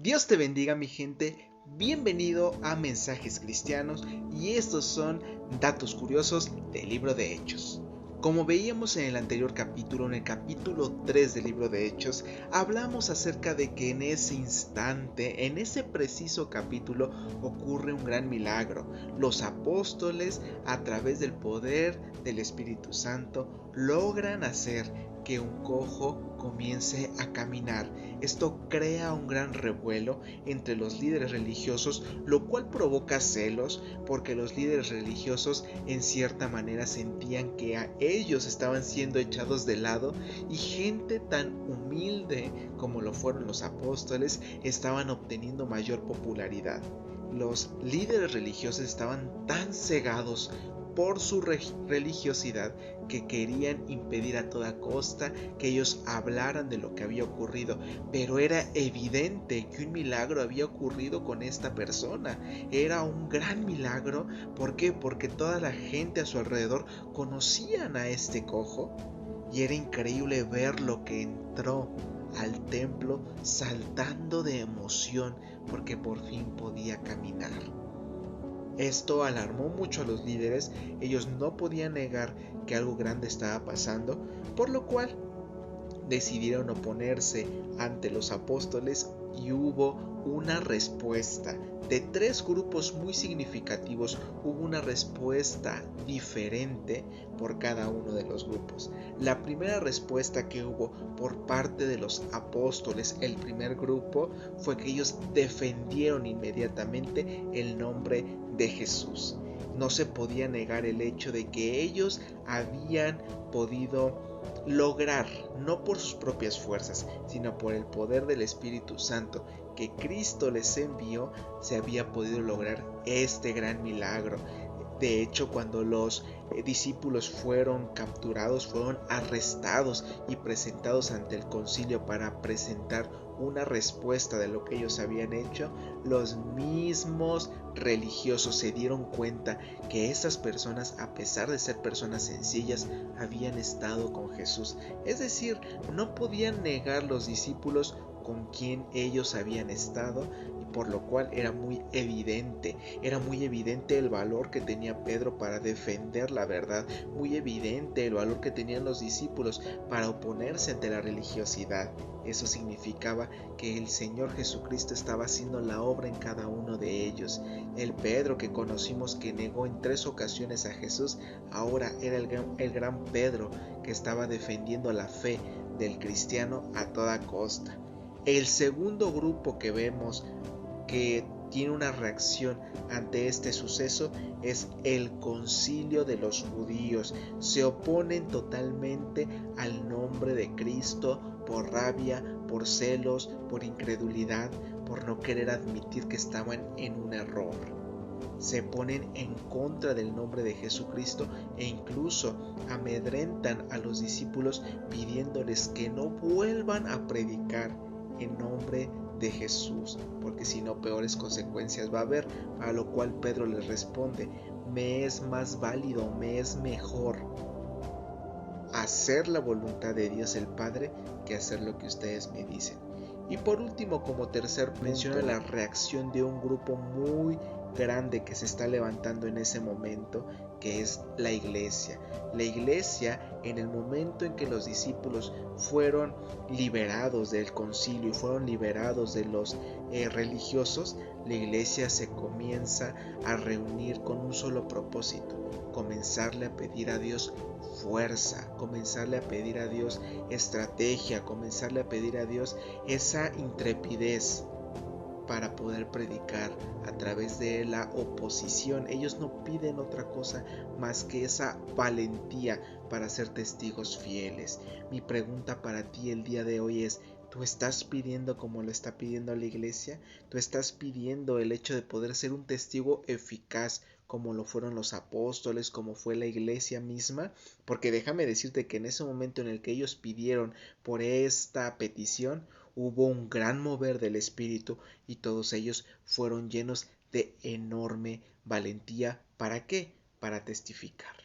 Dios te bendiga, mi gente. Bienvenido a Mensajes Cristianos y estos son datos curiosos del libro de Hechos. Como veíamos en el anterior capítulo, en el capítulo 3 del libro de Hechos, hablamos acerca de que en ese instante, en ese preciso capítulo, ocurre un gran milagro. Los apóstoles, a través del poder del Espíritu Santo, logran hacer que un cojo comience a caminar. Esto crea un gran revuelo entre los líderes religiosos, lo cual provoca celos, porque los líderes religiosos en cierta manera sentían que a ellos estaban siendo echados de lado y gente tan humilde como lo fueron los apóstoles estaban obteniendo mayor popularidad. Los líderes religiosos estaban tan cegados por su religiosidad que querían impedir a toda costa que ellos hablaran de lo que había ocurrido, pero era evidente que un milagro había ocurrido con esta persona. Era un gran milagro. ¿Por qué? Porque toda la gente a su alrededor conocían a este cojo y era increíble ver lo que entró al templo saltando de emoción porque por fin podía caminar. Esto alarmó mucho a los líderes. Ellos no podían negar que algo grande estaba pasando, por lo cual decidieron oponerse ante los apóstoles y hubo una respuesta. De tres grupos muy significativos hubo una respuesta diferente por cada uno de los grupos. La primera respuesta que hubo por parte de los apóstoles, el primer grupo, fue que ellos defendieron inmediatamente el nombre de Jesús. No se podía negar el hecho de que ellos habían podido lograr, no por sus propias fuerzas, sino por el poder del Espíritu Santo que Cristo les envió, se había podido lograr este gran milagro. De hecho, cuando los discípulos fueron capturados, fueron arrestados y presentados ante el concilio para presentar una respuesta de lo que ellos habían hecho, los mismos religiosos se dieron cuenta que esas personas, a pesar de ser personas sencillas, habían estado con Jesús. Es decir, no podían negar los discípulos con quien ellos habían estado, y por lo cual era muy evidente el valor que tenía Pedro para defender la verdad, muy evidente el valor que tenían los discípulos para oponerse ante la religiosidad. Eso significaba que el Señor Jesucristo estaba haciendo la obra en cada uno de ellos. El Pedro que conocimos que negó en 3 ocasiones a Jesús, ahora era el gran Pedro que estaba defendiendo la fe del cristiano a toda costa. El segundo grupo que vemos que tiene una reacción ante este suceso es el concilio de los judíos. Se oponen totalmente al nombre de Cristo por rabia, por celos, por incredulidad, por no querer admitir que estaban en un error. Se ponen en contra del nombre de Jesucristo e incluso amedrentan a los discípulos pidiéndoles que no vuelvan a predicar en nombre de Jesús, porque si no peores consecuencias va a haber. A lo cual Pedro les responde: me es más válido, me es mejor hacer la voluntad de Dios el Padre que hacer lo que ustedes me dicen. Y por último, como tercer punto, menciona la reacción de un grupo muy grande que se está levantando en ese momento, que es la iglesia. La iglesia, en el momento en que los discípulos fueron liberados del concilio y fueron liberados de los religiosos, la iglesia se comienza a reunir con un solo propósito: comenzarle a pedir a Dios fuerza, comenzarle a pedir a Dios estrategia, comenzarle a pedir a Dios esa intrepidez para poder predicar a través de la oposición. Ellos no piden otra cosa más que esa valentía para ser testigos fieles. Mi pregunta para ti el día de hoy es: ¿tú estás pidiendo como lo está pidiendo la iglesia? ¿Tú estás pidiendo el hecho de poder ser un testigo eficaz como lo fueron los apóstoles, como fue la iglesia misma? Porque déjame decirte que en ese momento en el que ellos pidieron por esta petición, hubo un gran mover del Espíritu y todos ellos fueron llenos de enorme valentía. ¿Para qué? Para testificar.